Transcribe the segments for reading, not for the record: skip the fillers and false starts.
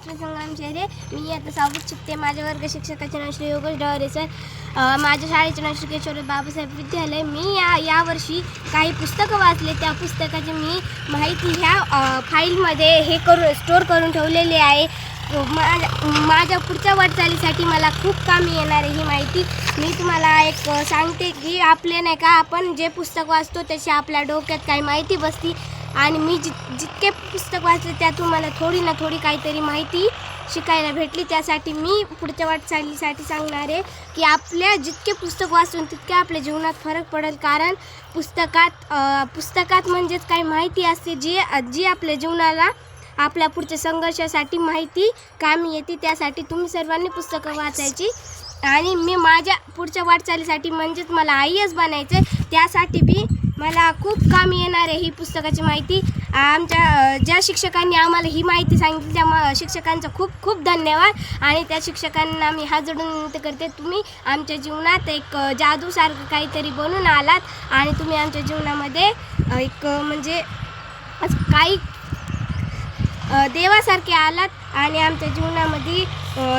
लक्ष्मी संग्राम शेरे. मी आता 6वीत शिकते. माझ्या वर्ग शिक्षकाचे नाव श्री योगेश डवरे सर. माझ्या शाळेचे नाव श्री केशवराव बाबासाहेब विद्यालय. मी यावर्षी काही पुस्तकं वाचले. त्या पुस्तकाची मी माहिती ह्या फाईलमध्ये स्टोअर करून ठेवलेली आहे. माझ्या पुढच्या वाटचालीसाठी मला खूप कामी येणार आहे ही माहिती. मी तुम्हाला एक सांगते की आपले नाही का आपण जे पुस्तक वाचतो त्याची आपल्या डोक्यात काही माहिती बसती आणि मी जितके पुस्तक वाचले त्यातून मला थोडी ना थोडी काहीतरी माहिती शिकायला भेटली. त्यासाठी मी पुढच्या वाटचालीसाठी सांगणार आहे की आपल्या जितके पुस्तक वाचून तितके आपल्या जीवनात फरक पडेल. कारण पुस्तकात म्हणजेच काही माहिती असते जी आपल्या जीवनाला आपल्या पुढच्या संघर्षासाठी माहिती कामी येते. त्यासाठी तुम्ही सर्वांनी पुस्तकं वाचायची आणि मी माझ्या पुढच्या वाटचालीसाठी म्हणजेच मला IAS बनायचं आहे त्यासाठी बी मला खूप कामी येणार आहे ही पुस्तकाची माहिती. आमच्या ज्या शिक्षकांनी आम्हाला ही माहिती सांगितली त्या शिक्षकांचा खूप खूप धन्यवाद. आणि त्या शिक्षकांना मी हात जोडून विनंती करते, तुम्ही आमच्या जीवनात एक जादूसारखं काहीतरी बनून आलात आणि तुम्ही आमच्या जीवनामध्ये एक म्हणजे काही देवासारखे आलात आणि आमच्या जीवनामध्ये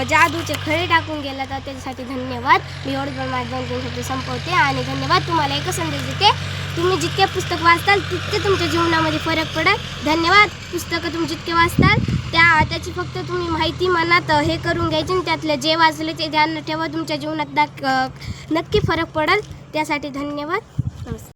जादूचे खळे टाकून गेला. तर त्याच्यासाठी धन्यवाद. मी एवढं माझं 2-3 शब्द संपवते आणि धन्यवाद. तुम्हाला एक संदेश देते, तुम्ही जितके पुस्तक वाचताल तितके तुमच्या जीवनामध्ये फरक पडेल. धन्यवाद. पुस्तकं तुम्ही जितके वाचताल त्याची फक्त तुम्ही माहिती मनात करून घ्यायची आणि त्यातले जे वाचले ते ध्यान ठेवा. तुमच्या जीवनात नक्की फरक पडेल. त्यासाठी धन्यवाद. नमस्कार.